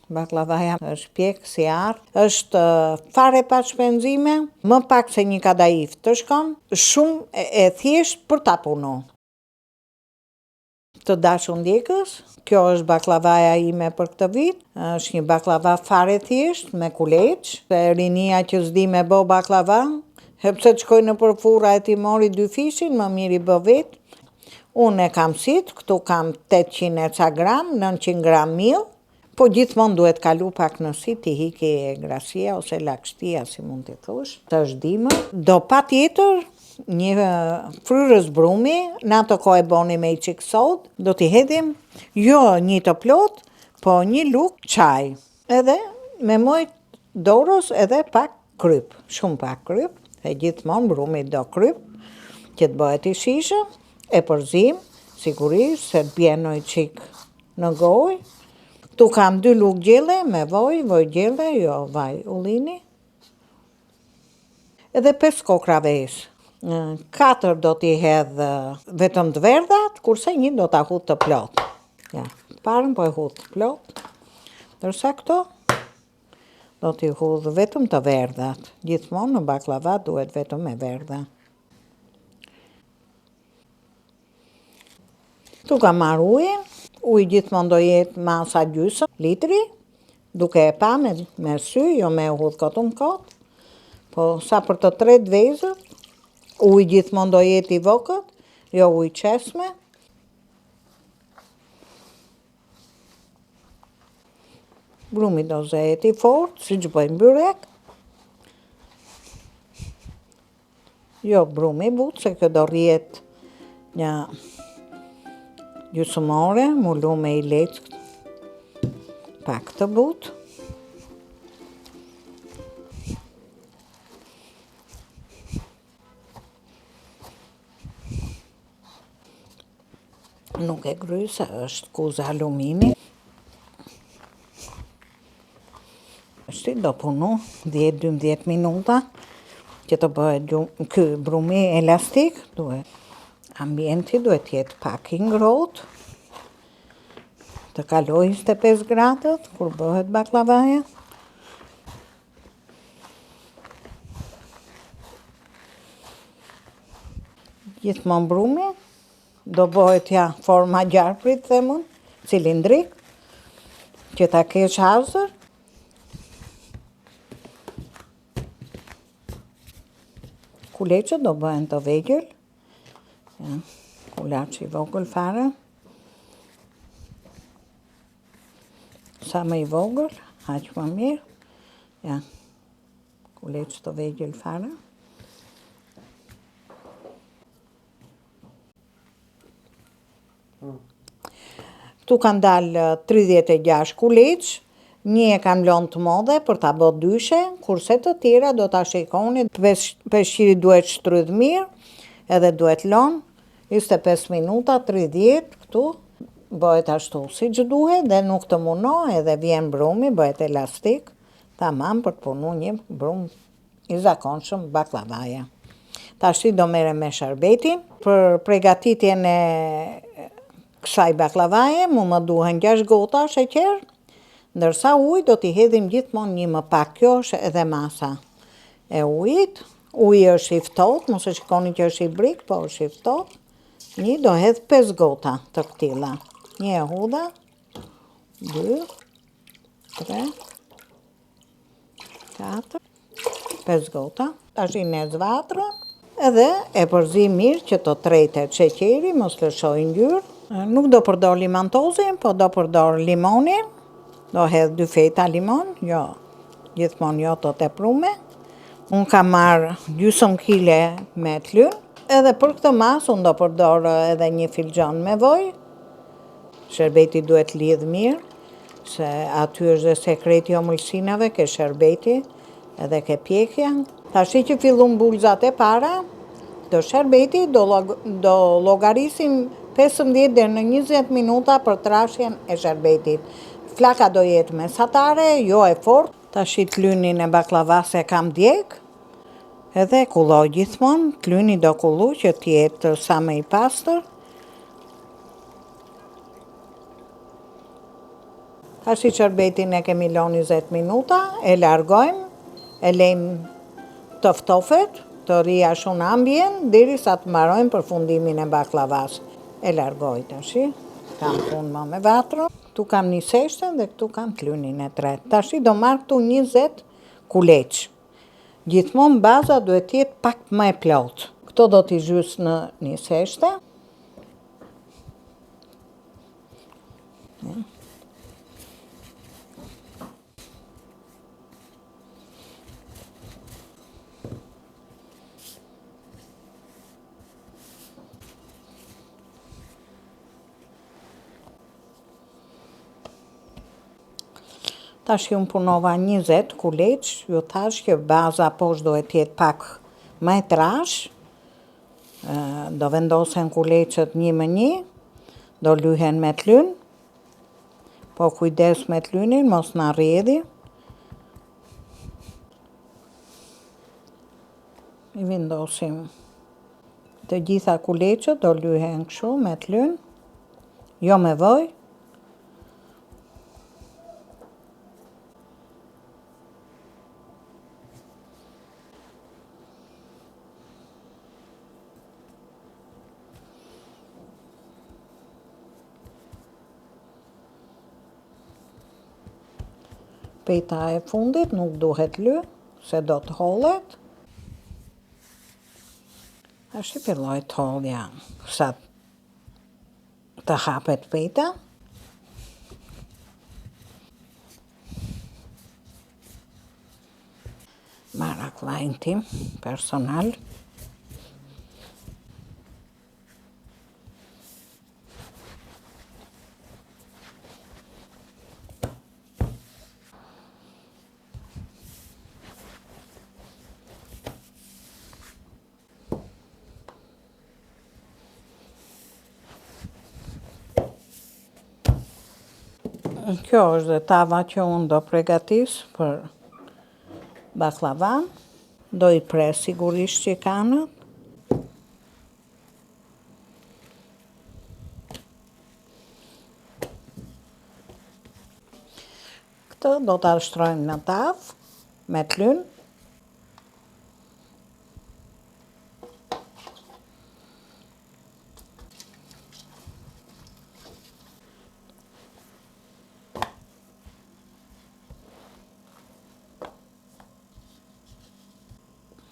Baklavaja është pjekë si ardh, është fare pa shpenzime, më pak se një kadaif të shkon, shumë e thjesht për ta punu. Të dashur ndjekës, kjo është baklavaja ime për këtë vit, është një baklava fare thjesht, me kuleç, se rinia që s'di me bo baklava, sepse të shkoj në përfura e ti mori 2 fishin, më miri bë vetë. Unë e kam sit, këtu kam 800 e ca gram, 900 gram miell, po gjithmonë duhet kalu pak në sit, i hiki grasia ose lagështia, si mund të thosh. Të është dimër, do pa tjetër një fryrës brumi, në ato kohë e boni me i qik sod, do t'i hedhim, jo një të plot, po një luk qaj. Edhe me mojt dorës edhe pak kryp, shumë pak kryp, e gjithmonë brumi do kryp, që të bëhet i shishë, e përzim, sigurisht, se të bjenoj qik në gojë. Tu kam 2 luk gjelle me vaj gjelle, jo vaj ullini. Edhe 5 kokra ves. 4 do t'i hedh vetëm të verdhat, kurse 1 do t'a hudh të plot. Ja, parën po e hudh të plot, dërsa këto do t'i hudh vetëm të verdhat. Gjithmonë në baklava duhet vetëm me verdha. Tu kam marrë ujin, uji gjithmonë do jetë masa gjysmë litri, duke e pa me sy, jo me hudh kot në kot, po sa për të 3 vezët, uji gjithmonë do jetë i vogël, jo uji qesme. Brumi do zehet i fort, si që bëjmë byrek. Jo brumi but, se kjo do rjet një gjysmore, mullu me i leckë pak të but. Nuk e gryse, është kuzë alumini. Shti do punu 10-12 minuta, që të bëhet ky brumi elastik, ambienti duhet jetë pak i ngrohtë, të kaloj 25 gradët, kur bëhet baklavaja. Gjithmonë brumi do bëhet forma gjarprit, themun, cilindrik, që ta kesh hazër. Kuleqët do bëhen të vegjël, kulaç i vogël fare. Sa më i vogël, aq më mirë. Ja, kuleç të vegjël fare. Tu kanë dalë 36 kuleç, një e kam lënë të modhe për ta bërë dyshe, kurse të tjera do ta shikoni, peshqiri duhet shtrydh mirë, edhe duhet lënë 25 minuta, 30 këtu, bëhet ashtu si që duhet, dhe nuk të muno, edhe vjen brumi, bëhet elastik, tamam për të punu një brum i zakonshëm baklavaja. Tashti do merrem me sherbetin, për përgatitjen e kësaj baklavaje, mu më duhen 6 gota sheqer, ndërsa ujë do t'i hedhim gjithmonë një më pak, kjo është edhe masa e ujit. Uji është i ftohtë, mos e shikoni që është i brik, po është i ftohtë. Një do hedh 5 gota të këtilla. Një e hudha, 2, 3, 4, 5 gota. Tash i nez vatrën, edhe e përzim mirë që të tretet sheqeri, mos lëshoj ngjyrë. Nuk do përdor limantozin, po do përdor limonin. Do hedh 2 feta limon, jo, gjithmonë jo të teprume. Unë kam marrë gjysmë kile me t'lyn, edhe për këtë mas unë do përdor edhe 1 filxhan me vaj. Sherbeti duhet lidh mirë, se aty është dhe sekreti omëlsinave, ke sherbeti edhe ke pjekja. Tashi që fillun bulzat e para, do sherbeti do llogarisim 15 deri në 20 minuta për trashjen e sherbetit. Flaka do jetë mesatare, jo e fort. Tashi t'lynin e baklavas e kam djeg, edhe kulloj gjithmonë, t'lyni do kullu që t'jetë sa më i pastër. Ashtu qërbetin e kemi lënë 20 minuta, e largojmë, e lejmë të ftofet, të rria shumë ambjen, deri sa të mbarojmë përfundimin e baklavas. E largoj tash, kam punë më me vatrën. Këtu kam një seshte dhe këtu kam klynin e tretë. Tash do marr këtu 20 kuleç. Gjithmonë baza duhet të jetë pak më e plotë. Këto do t'i zhys në një seshte. Tash unë punova 20 kuleç, ju thash që baza poshtë duhet jetë pak më e trash, do vendosen kuleçet një me një, do lyhen me t'lyn, po kujdes me t'lynin, mos na rrjedhi. I vendosim të gjitha kuleçet, do lyhen kështu me t'lyn, jo me voj. Peta e fundit nuk duhet lë, se do të hollet. Ashtu filloj të hollja sa të hapet peta. Marra klajn tim personal. Kjo është dhe tava që unë do pregatis për baklavan. Do i pres sigurisht që kanët. Këtë do t'a shtrojmë në tavë me t'lyn.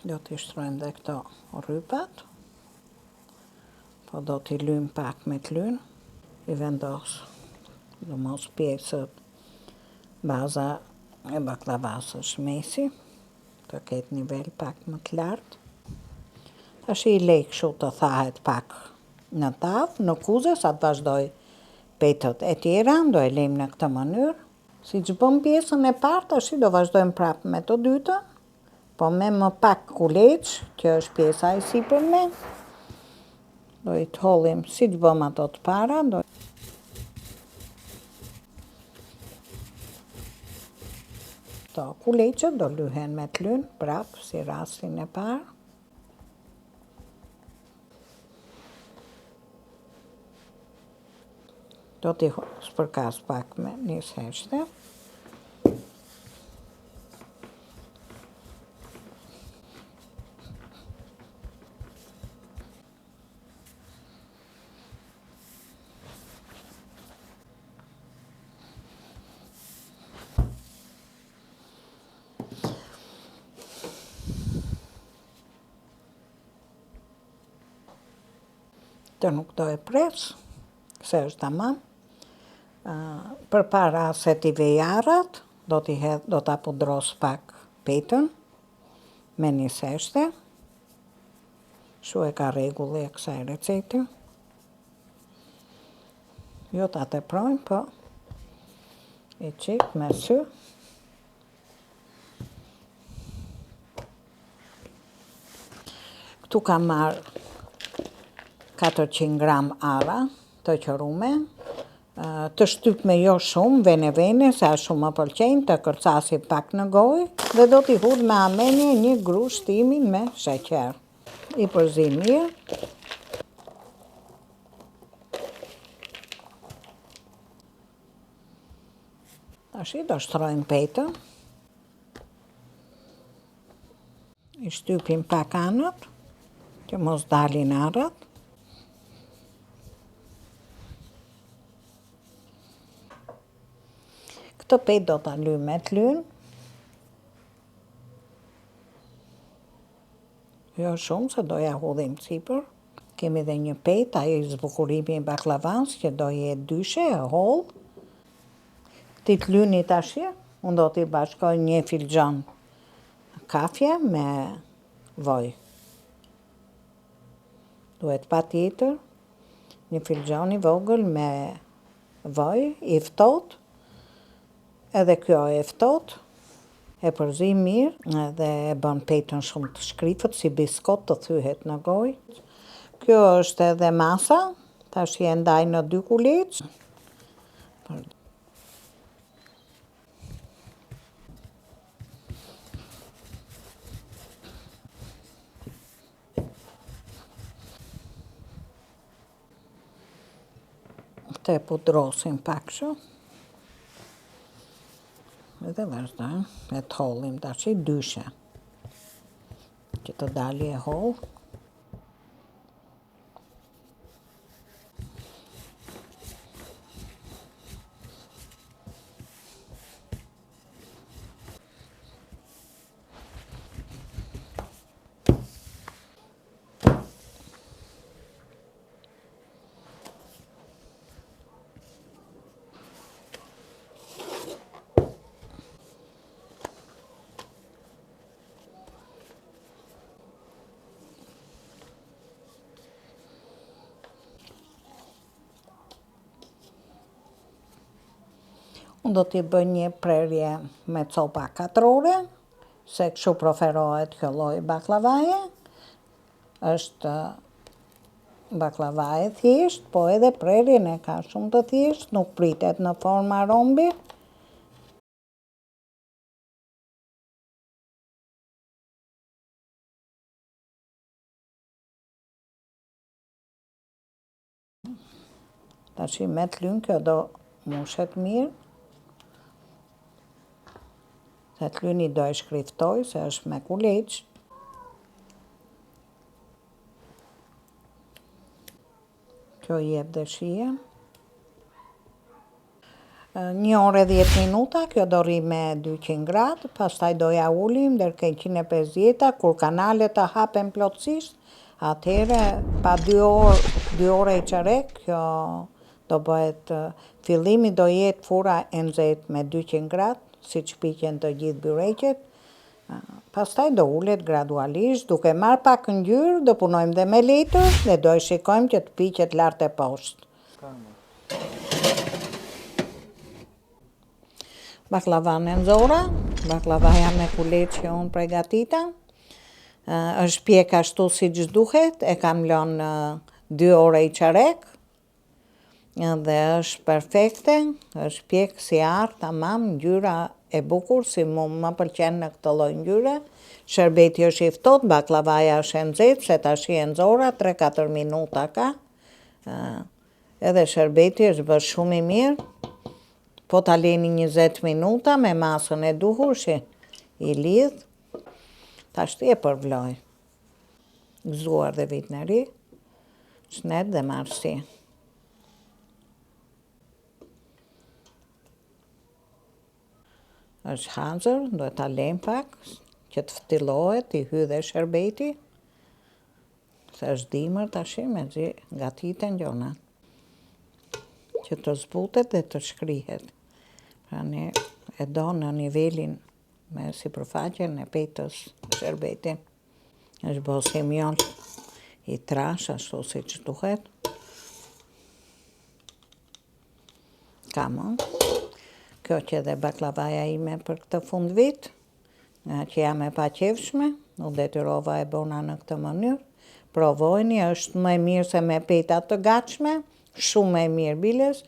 Do t'i shtrojmë dhe këto rrypat, po do t'i lym pak me t'lyn, i vendos, do mos pjesët baza e baklavas është mesi, të ketë nivel pak më të lartë. Tash i lej kështu të thahet pak në tavë, në kuze, sa të vazhdoj petët e tjera, do e lejmë në këtë mënyrë. Si që bëm pjesën e parë, tash do vazhdojmë prapë me të dytën, po me më pak kuleç, që është pjesa e sipërme, do i të hollim si që bëm ato të para, Këto kuleçet do lyhen me t'lyn, prapë, si rastin e parë. Do t'i spërkas pak me një seshte. Të nuk do e pres, se është tamam. Përpara se t'i vej arrat, do t'a pudros pak petën me një seshte. Shu e ka rregulli e kësaj recete. Jo t'a teprojmë, po i qik me sy. Këtu kam marrë 400 gram arra të qërume, të shtypme jo shumë, vene, se a shumë më pëlqenjë, të kërcasi pak në gojë, dhe do t'i hudh me amenje një grush timin me sheqer. I përzi mirë. Tashi do shtrojmë pejtën. I shtypim pak anët, që mos dalin arët. Këtë pejtë do ta lymë me t'lynë. Jo shumë, se do ja hudhim sipër. Kemi dhe një pejtë, ai zbukurimi i baklavans, që do jetë dyshe, e hollë. Ti t'lyni tash, unë do t'i bashkoj një filxhan kafje me vaj. Duhet patjetër një filxhan i vogël me vaj i ftohtë, edhe kjo e ftohtë, e përzi mirë edhe e bën pejtën shumë të shkrifët, si biskot të thyhet në gojë. Kjo është edhe masa, tash e ndaj në 2 kulecë. Të pudrosim pak shumë. Edhe vazhdojmë, e të hollim tash i dyshe. Që të dali e hollë. Unë do t'i bëj një prerje me copa katrore, se kështu preferohet kjo lloj baklavaje. Është baklavaje thjesht, po edhe prerjen e ka shumë të thjesht, nuk pritet në forma rombi. Tashi me t'lyn kjo do mushet mirë. Se t'lyni do e shkriftoj, se është me kuleç. Kjo jep dhe shije. 1 orë e 10 minuta, kjo do rri me 200 gradë, pastaj do ja ulim deri ke 150, kur kanalet të hapen plotësisht, atëherë pa 2 orë e çerek, kjo do bëhet, fillimi do jetë fura e nxehtë me 200 gradë, siç piqen të gjithë byreqet. Pastaj do ulet gradualisht, duke marrë pak ngjyrë, do punojmë dhe me letër dhe do e shikojmë që të piqet lart e poshtë. Baklavan e nxora, baklavaja me kuleç që unë përgatita. Është pjek ashtu siç duhet, e kam lënë 2 orë e çerek. Dhe është perfekte, është pjek si artë, tamam, ngjyra e bukur, si më pëlqen në këtë lloj ngjyre. Sherbeti është i ftohtë, baklavaja është e nxehtë, se tash e nxora 3-4 minuta ka. Edhe sherbeti është bërë shumë i mirë. Po ta leni 20 minuta me masën e duhur, që i lidh. Tash e përvloj. Gëzuar dhe vit në ri, shnet dhe marsi. Është hazër, do ta lejmë pak, që të ftillohet, i hy dhe sherbeti. Se është dimër tash, mezi gatiten gjona. Që të zbutet dhe të shkrihet. Pra ne e do në nivelin me sipërfaqen e pejtës sherbeti. Është bërë si mjoll i trash, ashtu siç duhet. Kamo. Kjo që edhe baklavaja ime për këtë fund vit, që jam e paqefshme, u detyrova e bona në këtë mënyrë. Provojni, është më e mirë se me pejta të gatshme, shumë e mirë biles,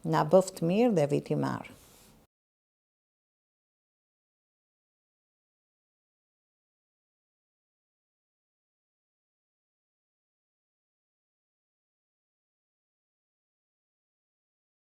na bëft mirë dhe viti marë.